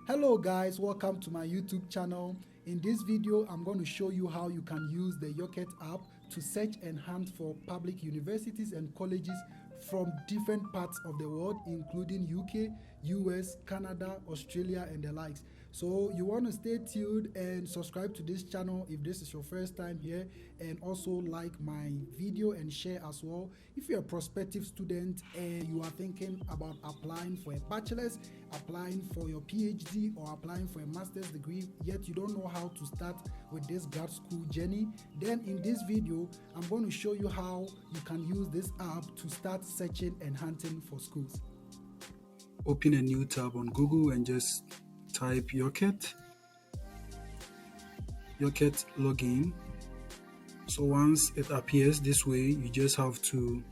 Hello guys, welcome to my YouTube channel. In this video, I'm going to show you how you can use the Yocket app to search and hunt for public universities and colleges from different parts of the world, including UK, US, Canada, Australia, and the likes. So you want to stay tuned and subscribe to this channel if this is your first time here, and also like my video and share as well. If you're a prospective student and you are thinking about applying for a bachelor's, applying for your PhD, or applying for a master's degree, yet you don't know how to start with this grad school journey, then in this video I'm going to show you how you can use this app to start searching and hunting for schools. Open a new tab on Google and just type yocket login. So once it appears this way, you just have to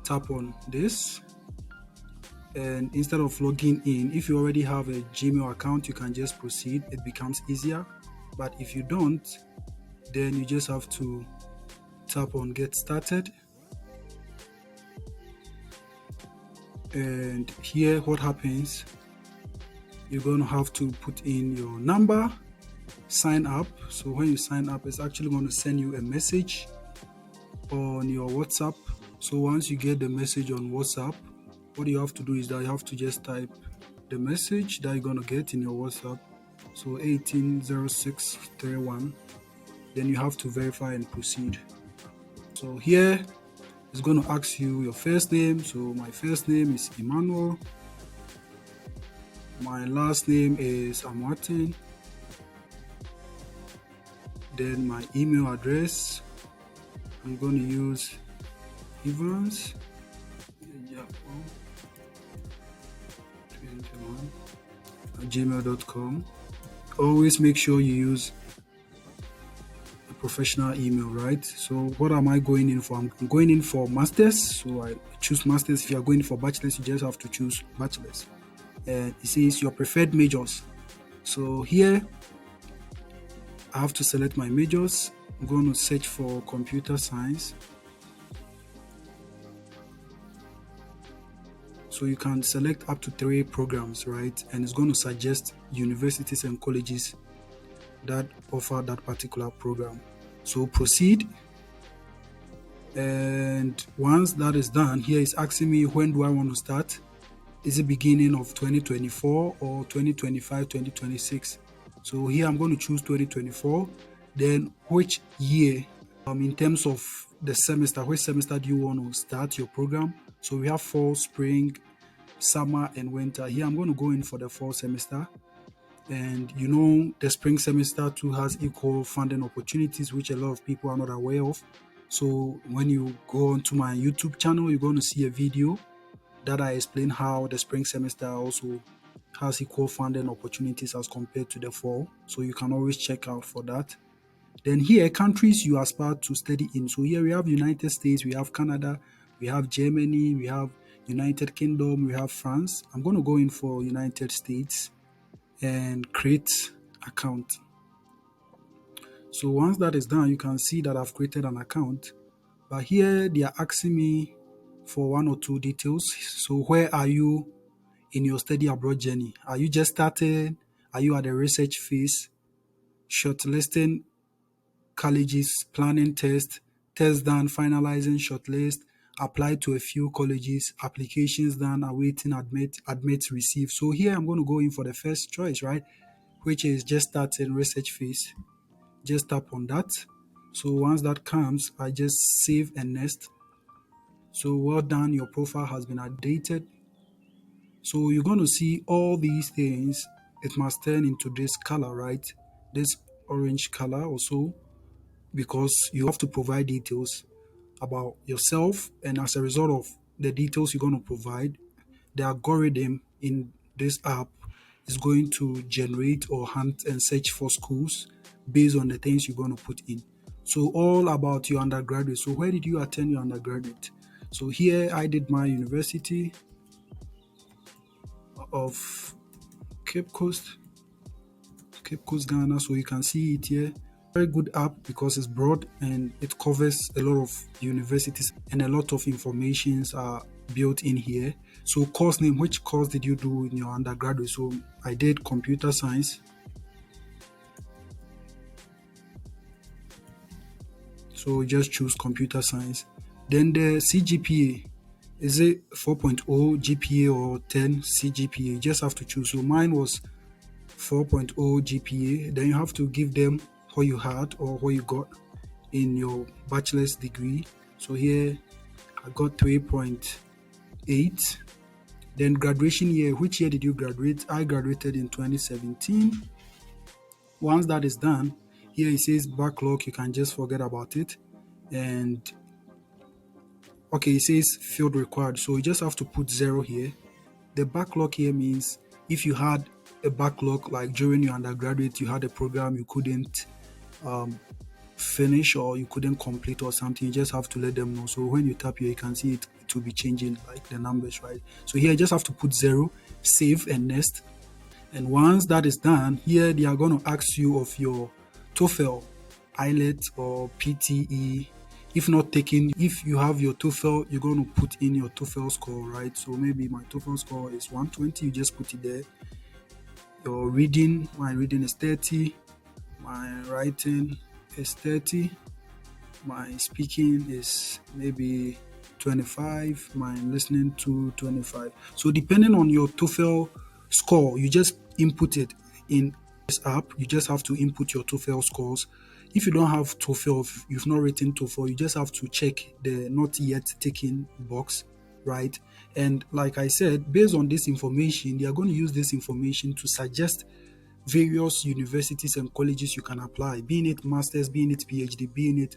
tap on this, and instead of logging in, if you already have a Gmail account, you can just proceed. It becomes easier. But if you don't, then you just have to tap on get started. And here what happens, you're going to have to put in your number, sign up. So when you sign up, it's actually going to send you a message on your WhatsApp. So once you get the message on WhatsApp, what you have to do is that you have to just type the message that you're going to get in your WhatsApp. So 180631. Then you have to verify and proceed. So here it's going to ask you your first name. So my first name is Emmanuel. My last name is Martin. Then my email address, I'm going to use Evans 21 at gmail.com. Always make sure you use a professional email, right? So what am I going in for? I'm going in for masters, so I choose masters. If you are going for bachelors, you just have to choose bachelors. And it says your preferred majors. So here I have to select my majors. I'm going to search for computer science. So you can select up to 3 programs, right? And it's going to suggest universities and colleges that offer that particular program. So proceed. And once that is done, here it's asking me, when do I want to start? Is it beginning of 2024 or 2025, 2026? So here I'm going to choose 2024. Then which year, in terms of the semester, which semester do you want to start your program? So we have fall, spring, summer, and winter. Here I'm going to go in for the fall semester. And you know, the spring semester too has equal funding opportunities, which a lot of people are not aware of. So when you go onto my YouTube channel, you're going to see a video that I explain how the spring semester also has equal funding opportunities as compared to the fall. So you can always check out for that. Then here, countries you aspire to study in. So here we have United States, we have Canada, we have Germany, we have United Kingdom, we have France. I'm going to go in for United States and create account. So once that is done, you can see that I've created an account. But here they are asking me for 1 or 2 details. So where are you in your study abroad journey? Are you just started? Are you at the research phase? Shortlisting colleges, planning test done, finalizing shortlist, apply to a few colleges, applications done, awaiting admit receive. So here I'm going to go in for the first choice, right? Which is just starting research phase. Just tap on that. So once that comes, I just save and next. So well done, your profile has been updated. So you're going to see all these things. It must turn into this color, right? This orange color also, because you have to provide details about yourself. And as a result of the details you're going to provide, the algorithm in this app is going to generate or hunt and search for schools based on the things you're going to put in. So all about your undergraduate. So where did you attend your undergraduate? So here I did my University of Cape Coast, Ghana. So you can see it here. Very good app because it's broad and it covers a lot of universities and a lot of informations are built in here. So course name, which course did you do in your undergraduate? So I did computer science. So just choose computer science. Then the CGPA, is it 4.0 GPA or 10 CGPA? You just have to choose. So mine was 4.0 GPA. Then you have to give them what you had or what you got in your bachelor's degree. So here I got 3.8. Then graduation year, which year did you graduate? I graduated in 2017. Once that is done, here it says backlog, you can just forget about it. And okay, it says field required. So you just have to put 0 here. The backlog here means if you had a backlog, like during your undergraduate, you had a program you couldn't finish or you couldn't complete or something, you just have to let them know. So when you tap here, you can see it will be changing like the numbers, right? So here you just have to put 0, save and next. And once that is done, here they are going to ask you of your TOEFL, IELTS or PTE. If not taken, if you have your TOEFL, you're going to put in your TOEFL score, right? So maybe my TOEFL score is 120, you just put it there. Your reading, my reading is 30, my writing is 30, my speaking is maybe 25, my listening to 25. So depending on your TOEFL score, you just input it in this app. You just have to input your TOEFL scores. If you don't have TOEFL, if you've not written TOEFL, you just have to check the not yet taken box, right? And like I said, based on this information, they are going to use this information to suggest various universities and colleges you can apply, being it masters, being it PhD, being it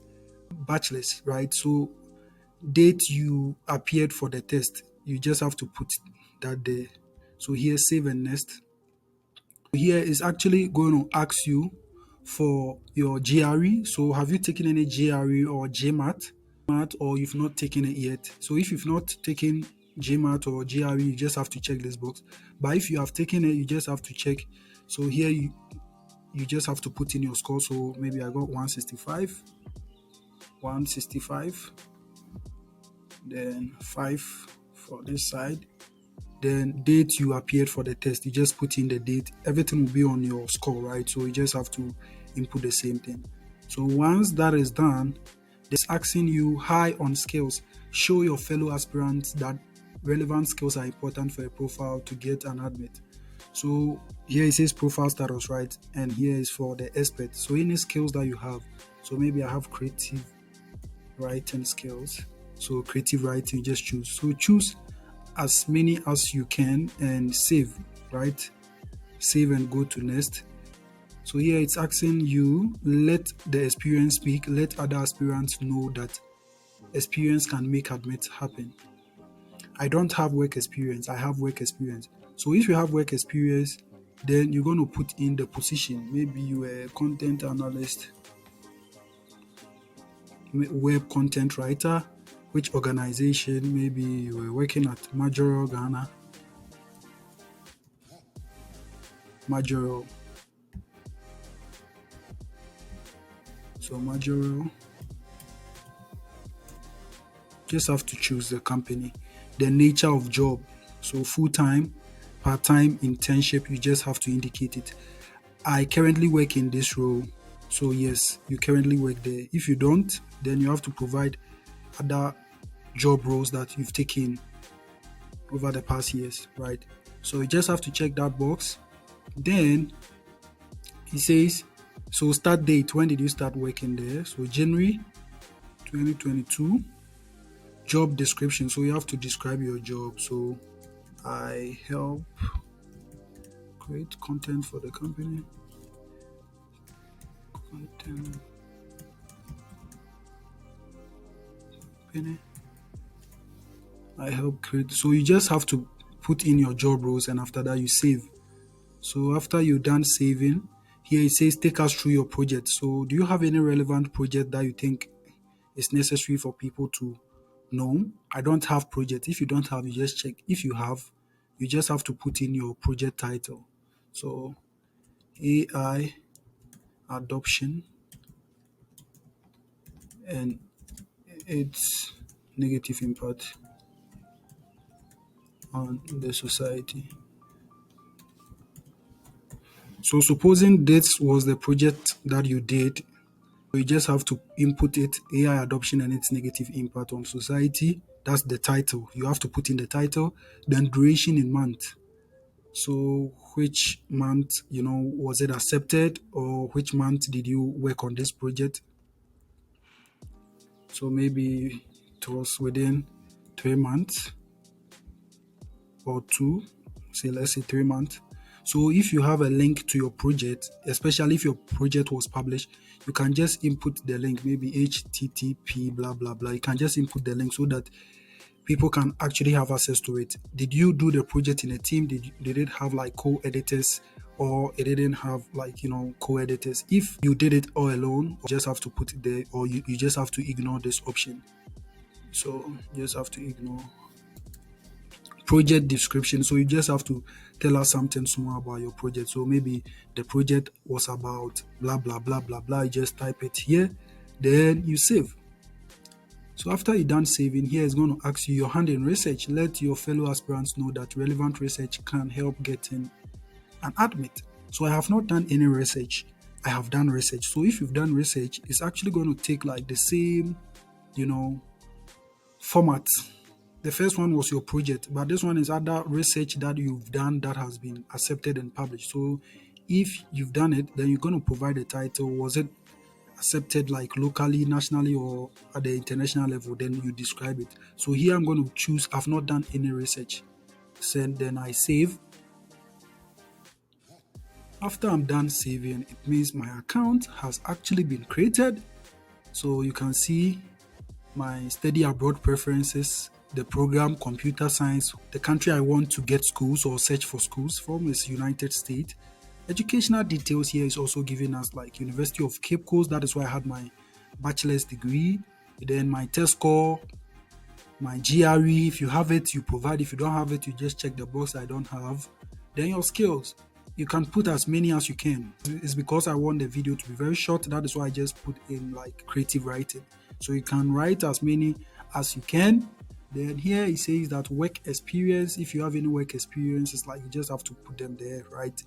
bachelor's, right? So date you appeared for the test, you just have to put that there. So here, save and next. Here is actually going to ask you for your GRE. So have you taken any GRE or GMAT? Or you've not taken it yet. So if you've not taken GMAT or GRE, you just have to check this box. But if you have taken it, you just have to check. So here you just have to put in your score. So maybe I got 165, 165, then 5 for this side. Then date you appeared for the test, you just put in the date. Everything will be on your score, right? So you just have to input the same thing. So once that is done, it's asking you high on skills. Show your fellow aspirants that relevant skills are important for a profile to get an admit. So here it says profile status, right? And here is for the expert. So any skills that you have. So maybe I have creative writing skills. So creative writing, you just choose. So choose as many as you can and save, right? Save and go to next. So here it's asking you, let the experience speak, let other aspirants know that experience can make admit happen. I don't have work experience, I have work experience. So if you have work experience, then you're going to put in the position. Maybe you were a content analyst, web content writer, which organization, maybe you were working at Majoro Ghana, Majoro. So Majoro, just have to choose the company. The nature of job, so full-time, part-time, internship, you just have to indicate it. I currently work in this role, so yes, you currently work there. If you don't, then you have to provide other job roles that you've taken over the past years, right? So you just have to check that box. Then it says, so start date, when did you start working there? So January 2022. Job description, so you have to describe your job. So I help create content for the company. Content company. I help create. So you just have to put in your job roles and after that you save. So after you're done saving, here it says take us through your project. So do you have any relevant project that you think is necessary for people to know? I don't have project. If you don't have, you just check. If you have, you just have to put in your project title. So AI adoption. and its negative impact on the society. So supposing this was the project that you did, you just have to input it, AI adoption and its negative impact on society. That's the title. You have to put in the title, then duration in month. So which month, was it accepted, or which month did you work on this project? So maybe it was within 3 months or two, say let's say 3 months. So if you have a link to your project, especially if your project was published, you can just input the link, maybe HTTP blah blah blah. You can just input the link so that people can actually have access to it. Did you do the project in a team? Did it have like co-editors, or it didn't have like co-editors? If you did it all alone, you just have to put it there, or you just have to ignore this option. So you just have to ignore project description. So you just have to tell us something small about your project. So maybe the project was about blah blah blah blah blah. You just type it here, then you save. So after you're done saving, here it's going to ask you your hand in research. Let your fellow aspirants know that relevant research can help getting an admit. So I have not done any research. I have done research. So if you've done research, it's actually going to take like the same, format. The first one was your project, but this one is other research that you've done that has been accepted and published. So if you've done it, then you're going to provide a title. Was it accepted like locally, nationally, or at the international level? Then you describe it. So here I'm going to choose I've not done any research. Then I save. After I'm done saving, it means my account has actually been created. So you can see my study abroad preferences, the program computer science, the country I want to get schools or search for schools from is United States. Educational details here is also giving us like University of Cape Coast. That is why I had my bachelor's degree. Then my test score, my GRE. If you have it, you provide. If you don't have it, you just check the box I don't have. Then your skills. You can put as many as you can. It's because I want the video to be very short. That is why I just put in like creative writing. So you can write as many as you can. Then here it says that work experience. If you have any work experience, it's like you just have to put them there, right?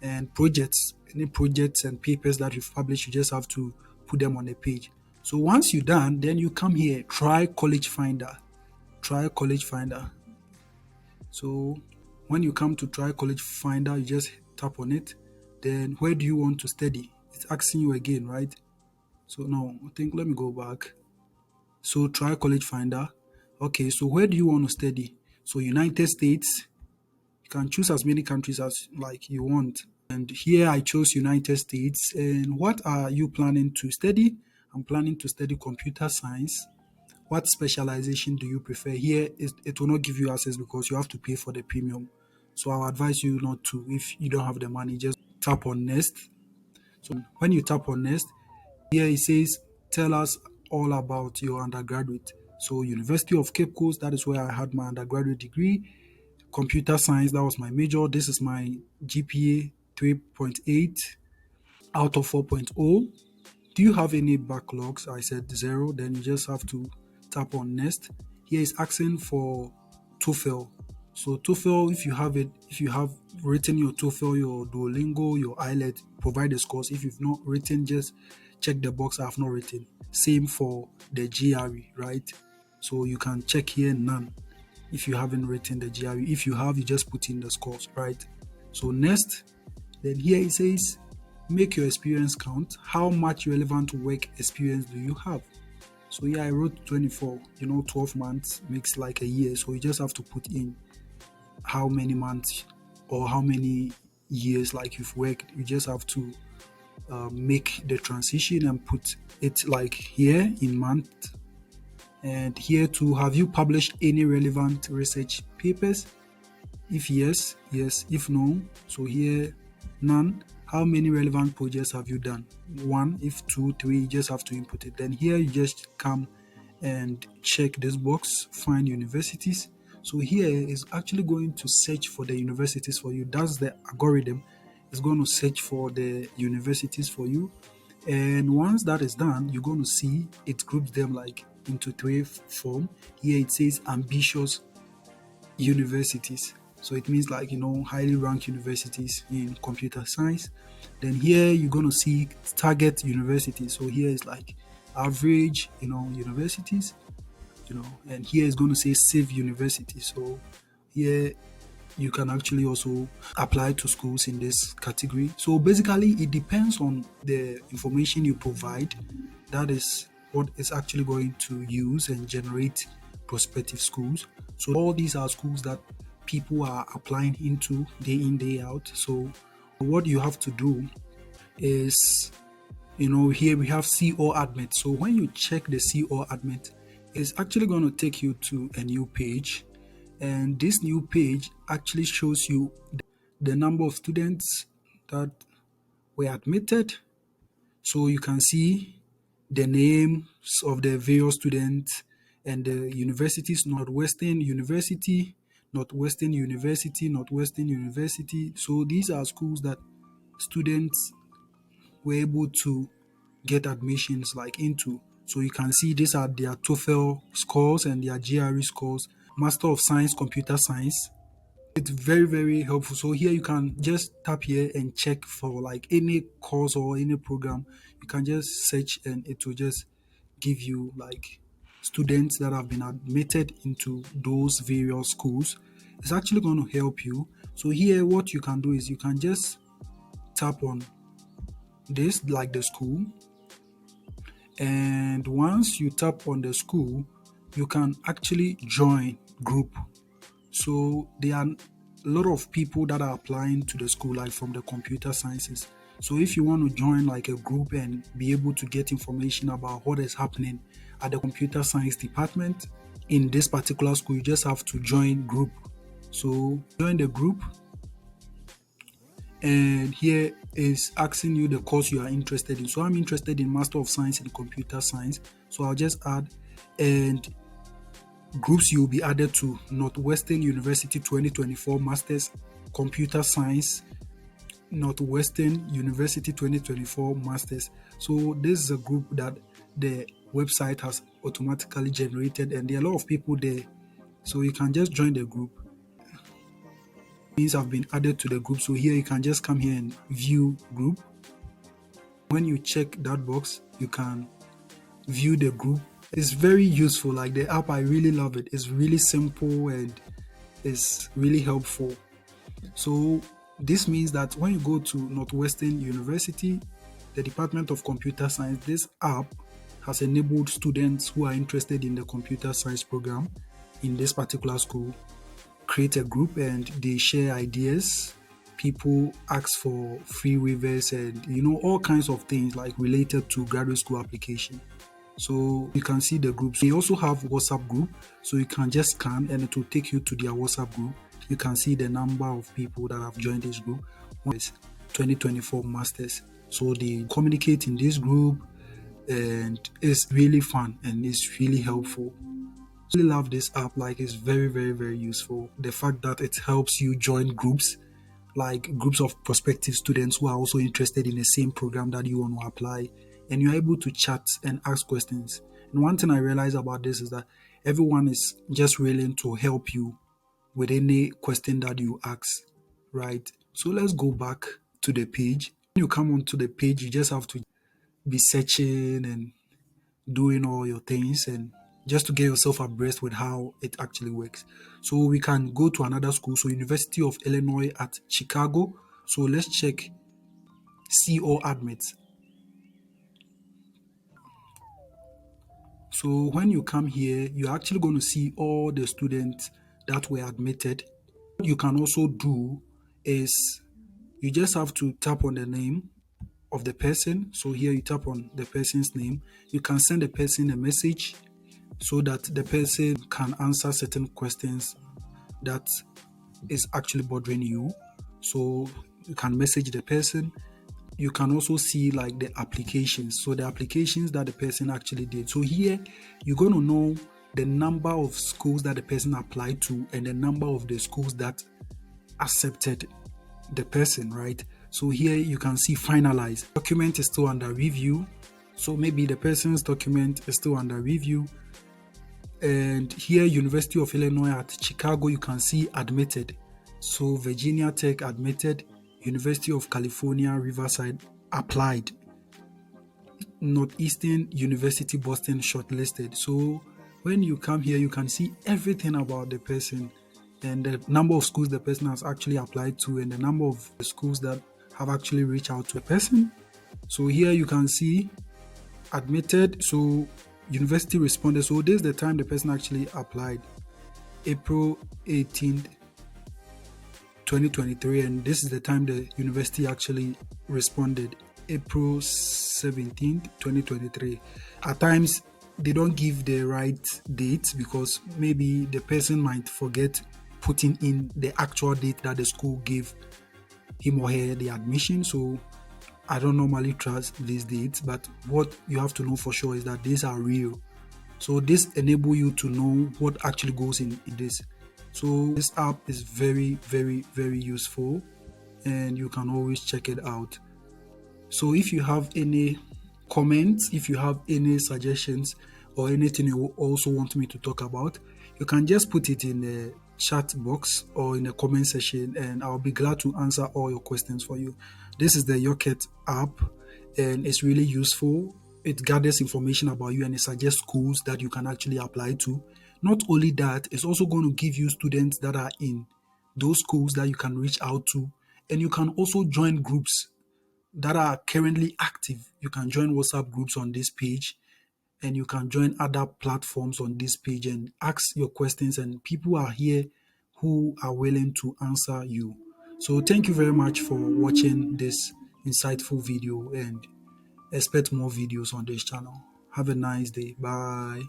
And projects, any projects and papers that you've published, you just have to put them on the page. So once you're done, then you come here, try college finder. Try college finder. So when you come to try college finder, you just tap on it. Then where do you want to study? It's asking you again, right? So no, I think let me go back. So try college finder. Okay, so where do you want to study? So United States. You can choose as many countries as like you want. And here I chose United States. And what are you planning to study? I'm planning to study computer science. What specialization do you prefer? Here, it will not give you access because you have to pay for the premium. So I'll advise you not to. If you don't have the money, just tap on next. So when you tap on next, here it says, tell us all about your undergraduate. So University of Cape Coast, that is where I had my undergraduate degree. Computer science, that was my major. This is my GPA 3.8 out of 4.0. Do you have any backlogs? I said zero. Then you just have to tap on next. Here is asking for TOEFL. So TOEFL, if you have it, if you have written your TOEFL, your Duolingo, your IELTS, provide the scores. If you've not written, just check the box I have not written. Same for the GRE, right? So you can check here none if you haven't written the GRE. If you have, you just put in the scores, right? So next, then here it says, make your experience count. How much relevant work experience do you have? So yeah, I wrote 24. 12 months makes like a year. So you just have to put in how many months or how many years like you've worked. You just have to make the transition and put it like here in month. And here too, have you published any relevant research papers? If yes, yes. If no, so here, none. How many relevant projects have you done? One. If two, three, you just have to input it. Then here you just come and check this box, find universities. So here is actually going to search for the universities for you. That's the algorithm. It's going to search for the universities for you. And once that is done, you're going to see it groups them like into three form. Here it says ambitious universities. So it means like, highly ranked universities in computer science. Then here you're going to see target universities. So here is like average, universities, and here is going to say safe universities. So here you can actually also apply to schools in this category. So basically, it depends on the information you provide. That is what is actually going to use and generate prospective schools. So all these are schools that people are applying into day in, day out. So what you have to do is, here we have CO admit. So when you check the CO admit, it's actually going to take you to a new page. And this new page actually shows you the number of students that were admitted. So you can see the names of the various students and the universities: Northwestern University, Northwestern University, Northwestern University. So these are schools that students were able to get admissions like into. So you can see these are their TOEFL scores and their GRE scores. Master of Science, Computer Science. It's very, very helpful. So here you can just tap here and check for like any course or any program. You can just search and it will just give you like students that have been admitted into those various schools. It's actually going to help you. So here what you can do is you can just tap on this like the school, and once you tap on the school you can actually join group. So there are a lot of people that are applying to the school, like from the computer sciences. So if you want to join like a group and be able to get information about what is happening at the computer science department in this particular school, you just have to join group. So join the group, and here is asking you the course you are interested in. So I'm interested in Master of Science in Computer Science. So I'll just add, and groups you will be added to: Northwestern University 2024 Masters Computer Science, Northwestern University 2024 Masters. So this is a group that the website has automatically generated, and there are a lot of people there. So you can just join the group. These have been added to the group. So here you can just come here and view group. When you check that box, you can view the group. It's very useful. Like the app, I really love it. It's really simple and it's really helpful. So this means that when you go to Northwestern University, the Department of Computer Science, this app has enabled students who are interested in the computer science program in this particular school create a group and they share ideas. People ask for free waivers and all kinds of things like related to graduate school application. So you can see the groups. They also have WhatsApp group, so you can just scan and it will take you to their WhatsApp group. You can see the number of people that have joined this group. One is 2024 Masters. So they communicate in this group and it's really fun and it's really helpful. I really love this app. Like, it's very, very, very useful. The fact that it helps you join groups, like groups of prospective students who are also interested in the same program that you want to apply, and you're able to chat and ask questions. And one thing I realized about this is that everyone is just willing to help you with any question that you ask, right? So let's go back to the page. When you come onto the page, you just have to be searching and doing all your things and just to get yourself abreast with how it actually works. So we can go to another school. So University of Illinois at Chicago. So let's check CO admits. So when you come here, you're actually going to see all the students that were admitted. What you can also do is you just have to tap on the name of the person. So here you tap on the person's name. You can send the person a message so that the person can answer certain questions that is actually bothering you. So you can message the person. You can also see like the applications. So the applications that the person actually did. So here you're going to know the number of schools that the person applied to and the number of the schools that accepted the person, right? So here you can see finalize. Document is still under review. So maybe the person's document is still under review. And here, University of Illinois at Chicago, you can see admitted. So Virginia Tech admitted, University of California, Riverside applied, Northeastern University Boston shortlisted. So when you come here, you can see everything about the person and the number of schools the person has actually applied to and the number of schools that have actually reached out to the person. So here you can see admitted. So university responded. So this is the time the person actually applied, April 18th, 2023, and this is the time the university actually responded, April 17th, 2023. At times, they don't give the right date because maybe the person might forget putting in the actual date that the school gave him or her the admission. So I don't normally trust these dates, but what you have to know for sure is that these are real. So this enable you to know what actually goes in this. So this app is very, very, very useful and you can always check it out. So if you have any comments, if you have any suggestions or anything you also want me to talk about, you can just put it in the chat box or in the comment section and I'll be glad to answer all your questions for you. This is the Yocket app and it's really useful. It gathers information about you and it suggests schools that you can actually apply to. Not only that, it's also going to give you students that are in those schools that you can reach out to, and you can also join groups that are currently active. You can join WhatsApp groups on this page and you can join other platforms on this page and ask your questions, and people are here who are willing to answer you. So thank you very much for watching this insightful video and expect more videos on this channel. Have a nice day. Bye.